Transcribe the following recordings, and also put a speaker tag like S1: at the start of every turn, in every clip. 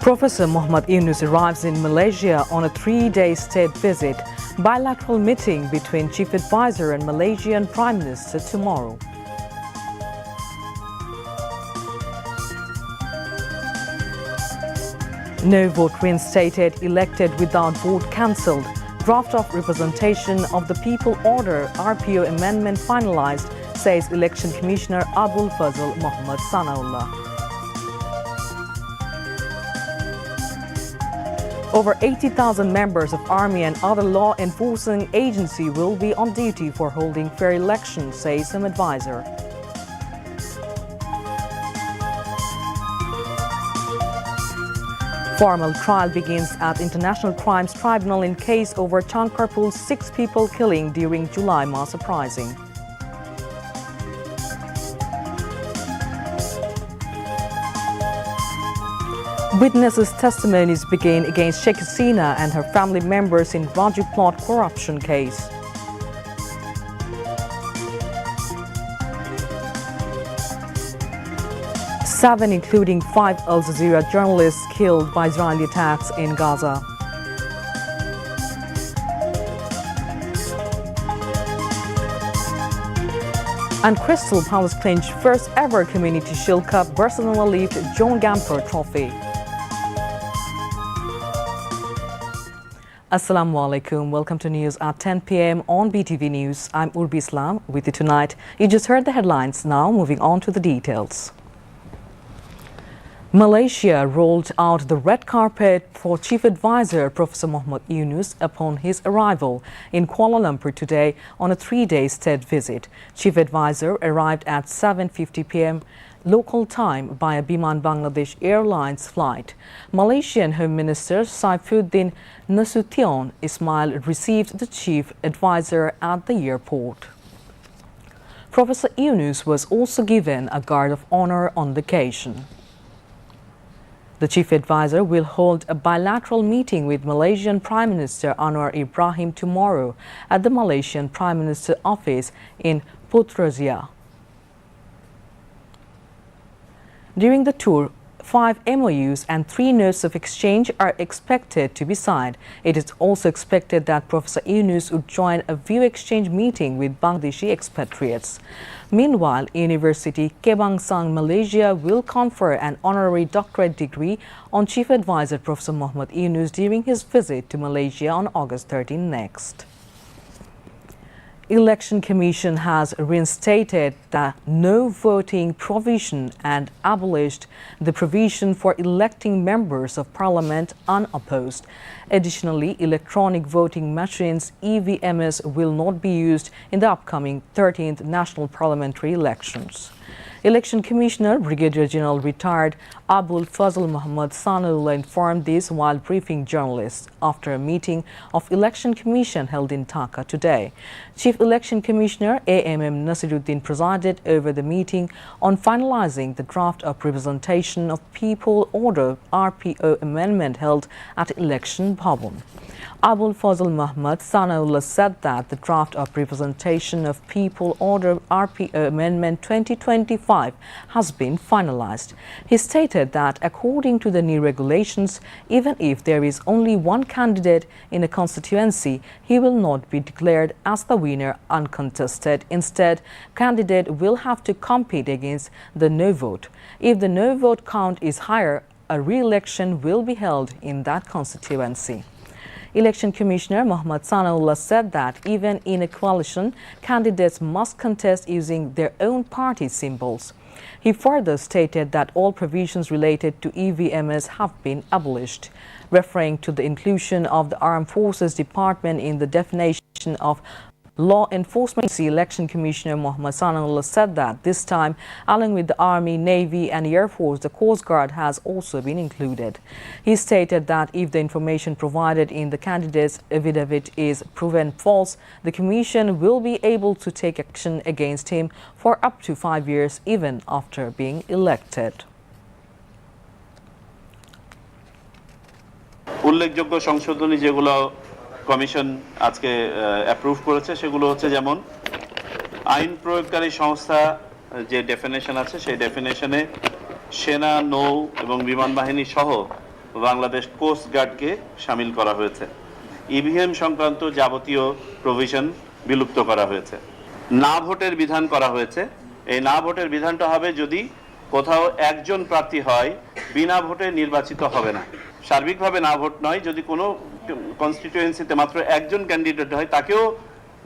S1: Professor Muhammad Yunus arrives in Malaysia on a 3-day state visit. Bilateral meeting between Chief Advisor and Malaysian Prime Minister tomorrow. No vote reinstated, elected without vote cancelled. Draft of Representation of the People Order RPO amendment finalised, says Election Commissioner Abul Fazl Muhammad Sanaullah. Over 80,000 members of Army and other law enforcing agency will be on duty for holding fair elections, says some advisor. Formal trial begins at International Crimes Tribunal in case over Changkarpul's 6 people killing during July mass uprising. Witnesses' testimonies begin against Sheikh Hasina and her family members in Raju plot corruption case. Seven, including 5 Al Jazeera journalists, killed by Israeli attacks in Gaza. And Crystal Palace clinched first ever Community Shield Cup Barcelona Leafed John Gamper Trophy. Assalamu alaikum. Welcome to news at 10 p.m. on BTV News. I'm Urbi Islam with you tonight. You just heard the headlines. Now moving on to the details. Malaysia rolled out the red carpet for Chief Advisor Professor Muhammad Yunus upon his arrival in Kuala Lumpur today on a 3-day state visit. Chief Advisor arrived at 7:50 p.m. local time by a Biman Bangladesh Airlines flight. Malaysian Home Minister Saifuddin Nasution Ismail received the Chief Advisor at the airport. Professor Yunus was also given a guard of honor on the occasion. The Chief Advisor will hold a bilateral meeting with Malaysian Prime Minister Anwar Ibrahim tomorrow at the Malaysian Prime Minister office in Putrajaya. During the tour, 5 MOUs and 3 notes of exchange are expected to be signed. It is also expected that Professor Yunus would join a view exchange meeting with Bangladeshi expatriates. Meanwhile, University Kebangsaan Malaysia will confer an honorary doctorate degree on Chief Advisor Professor Muhammad Yunus during his visit to Malaysia on August 13 next. Election Commission has reinstated the no voting provision and abolished the provision for electing members of parliament unopposed. Additionally, electronic voting machines EVMs will not be used in the upcoming 13th national parliamentary elections. Election Commissioner Brigadier General retired Abul Fazl Muhammad Sanaullah informed this while briefing journalists after a meeting of Election Commission held in Dhaka today. Chief Election Commissioner AMM Nasiruddin presided over the meeting on finalizing the draft of Representation of People Order RPO amendment held at Election Bhavan. Abul Fazl Muhammad Sanaullah said that the draft of Representation of People Order RPO Amendment 2025 has been finalized. He stated that according to the new regulations, even if there is only one candidate in a constituency, he will not be declared as the winner uncontested. Instead, candidate will have to compete against the no vote. If the no vote count is higher, a re-election will be held in that constituency. Election Commissioner Muhammad Sanaullah said that even in a coalition, candidates must contest using their own party symbols. He further stated that all provisions related to EVMs have been abolished. Referring to the inclusion of the Armed Forces Department in the definition of law enforcement, the Election Commissioner Muhammad Sanaullah said that this time, along with the Army, Navy and Air Force, the Coast Guard has also been included. He stated that if the information provided in the candidate's affidavit is proven false, the Commission will be able to take action against him for up to 5 years even after being elected.
S2: উল্লেখযোগ্য সংশোধনী যেগুলো commission আজকে approve করেছে সেগুলো হচ্ছে যেমন আইন প্রয়োগকারী সংস্থা যে ডেফিনেশন আছে সেই ডেফিনেশনে সেনা, নৌ এবং বিমান বাহিনী সহ বাংলাদেশ কোস্ট গার্ডকে শামিল করা হয়েছে। ইভিএম সংক্রান্ত যাবতীয় প্রভিশন বিলুপ্ত করা হয়েছে। না ভোটের বিধান করা হয়েছে। এই না ভোটের বিধানটা হবে যদি কোথাও একজন প্রার্থী হয় বিনা ভোটে নির্বাচিত হবে না। সার্বিকভাবে না ভোট নয়, যদি কোনো কনস্টিটিউয়েন্সিতে মাত্র একজন ক্যান্ডিডেট হয় তাকেও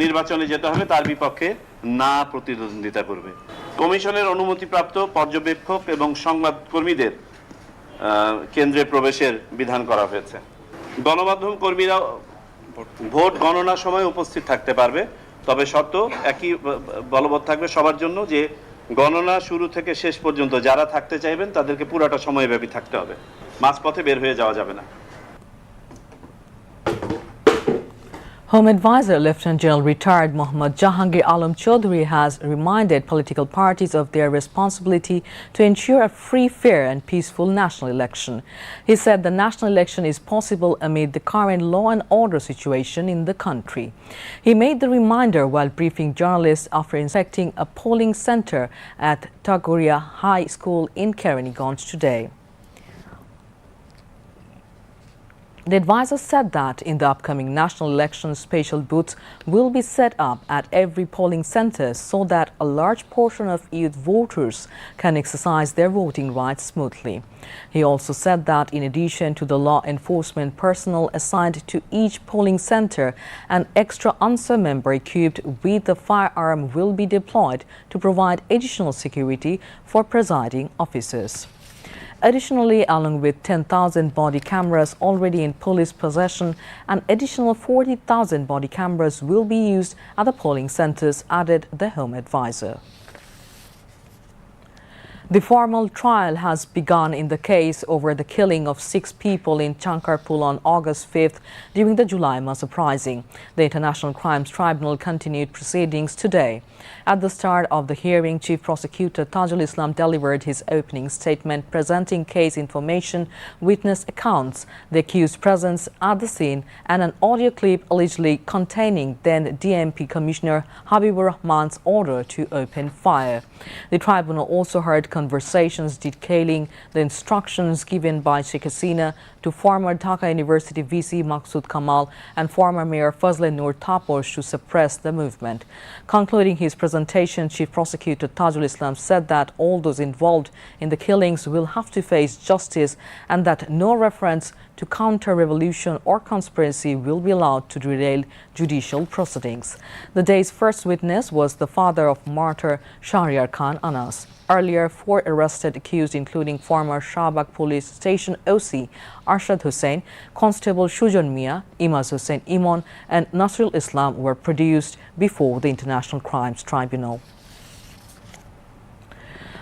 S2: নির্বাচনে যেতে হবে, তার বিপক্ষে না প্রতিদ্বন্দ্বিতা করবে। কমিশনের অনুমতিপ্রাপ্ত পর্যবেক্ষক এবং সংবাদকর্মীদের কেন্দ্রে প্রবেশের বিধান করা হয়েছে। গণমাধ্যম কর্মীরা ভোট গণনার সময় উপস্থিত থাকতে পারবে, তবে শর্ত একই বলবৎ থাকবে সবার জন্য যে গণনা শুরু থেকে শেষ পর্যন্ত যারা থাকতে চাইবেন তাদেরকে পুরাটা সময়ব্যাপী থাকতে হবে, মাঝপথে বের হয়ে যাওয়া যাবে না।
S1: Home Advisor Lieutenant General retired Mohammad Jahangir Alam Chaudhary has reminded political parties of their responsibility to ensure a free, fair and peaceful national election. He said the national election is possible amid the current law and order situation in the country. He made the reminder while briefing journalists after inspecting a polling center at Tagoria High School in Keraniganj today. The advisor said that in the upcoming national elections, special booths will be set up at every polling centre so that a large portion of youth voters can exercise their voting rights smoothly. He also said that in addition to the law enforcement personnel assigned to each polling centre, an extra ANSA member equipped with a firearm will be deployed to provide additional security for presiding officers. Additionally, along with 10,000 body cameras already in police possession, an additional 40,000 body cameras will be used at the polling centres, added the Home Advisor. The formal trial has begun in the case over the killing of 6 people in Chankarpul on August 5th during the July mass uprising. The International Crimes Tribunal continued proceedings today. At the start of the hearing, Chief Prosecutor Tajul Islam delivered his opening statement presenting case information, witness accounts, the accused presence at the scene and an audio clip allegedly containing then DMP Commissioner Habibur Rahman's order to open fire. The tribunal also heard conversations detailing the instructions given by Sheikh Hasina to former Dhaka University VC Maksud Kamal and former Mayor Fazle Noor Taposh to suppress the movement. Concluding his presentation, Chief Prosecutor Tajul Islam said that all those involved in the killings will have to face justice and that no reference to counter-revolution or conspiracy will be allowed to derail judicial proceedings. The day's first witness was the father of martyr Shahryar Khan Anas. Earlier, 4 arrested accused, including former Shahbag Police Station OC Arshad Hussain, Constable Shujan Mia, Imaz Hussain Imon, and Nasrul Islam, were produced before the International Crimes Tribunal.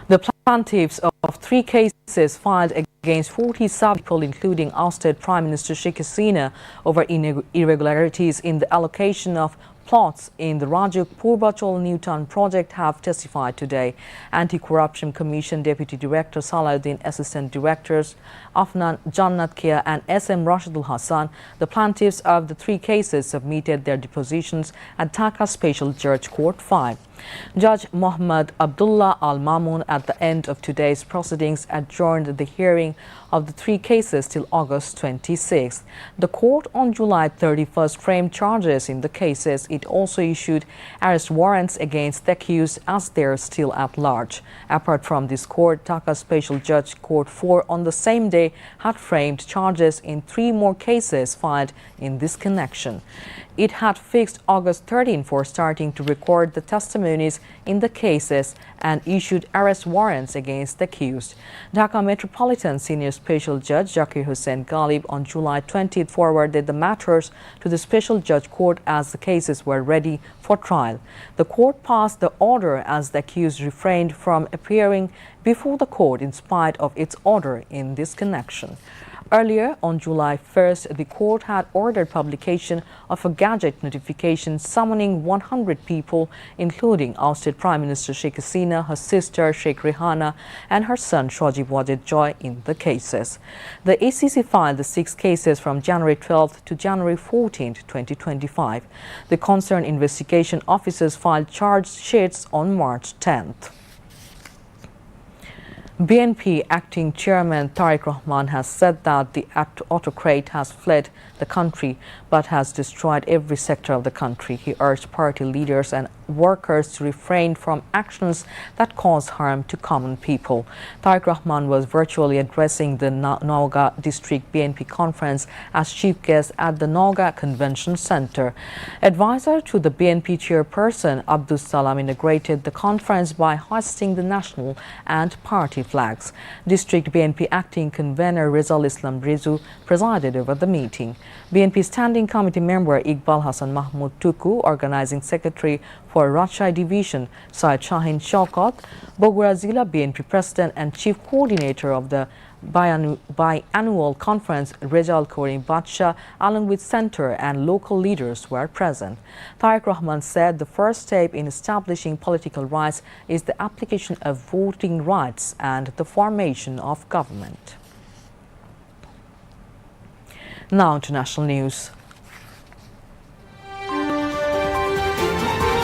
S1: The plaintiffs of 3 cases filed against 47 people, including ousted Prime Minister Sheikh Hasina, over irregularities in the allocation of plots in the Rajuk Purbachol New Town project, have testified today. Anti-Corruption Commission Deputy Director Salahuddin, Assistant Directors Afnan Jannat Kia and SM Rashidul Hassan, the plaintiffs of the 3 cases, submitted their depositions at Dhaka Special Judge Court 5. Judge Mohammad Abdullah Al Mamun at the end of today's proceedings adjourned the hearing of the 3 cases till August 26th. The court on July 31st framed charges in the cases. It also issued arrest warrants against the accused as they are still at large. Apart from this court, Dhaka Special Judge Court 4 on the same day had framed charges in 3 more cases filed in this connection. It had fixed August 13 for starting to record the testimonies in the cases and issued arrest warrants against the accused. Dhaka Metropolitan Senior Special Judge Zakir Hussain Ghalib on July 20th forwarded the matters to the Special Judge Court as the cases were ready for trial. The court passed the order as the accused refrained from appearing before the court in spite of its order in this connection. Earlier, on July 1st, the court had ordered publication of a gadget notification summoning 100 people, including ousted Prime Minister Sheikh Hasina, her sister Sheikh Rehana, and her son Shojib Wajid Joy in the cases. The ACC filed the 6 cases from January 12th to January 14th, 2025. The concerned investigation officers filed charge sheets on March 10th. BNP acting chairman Tariq Rahman has said that the autocrat has fled the country but has destroyed every sector of the country. He urged party leaders and workers to refrain from actions that cause harm to common people. Tariq Rahman was virtually addressing the Nauga District BNP conference as chief guest at the Nauga Convention Center. Advisor to the BNP chairperson Abdus Salam inaugurated the conference by hoisting the national and party flags. District BNP acting convener Rizal Islam Rizu presided over the meeting. BNP Standing Committee member Iqbal Hassan Mahmoud Tuku, Organizing Secretary for Rajshahi Division Syed Shahin Shaukat, Bogura Zila BNP President and Chief Coordinator of the biannual conference Rejal Karim Badsha, along with center and local leaders were present. Tariq Rahman said the first step in establishing political rights is the application of voting rights and the formation of government. Now to national news.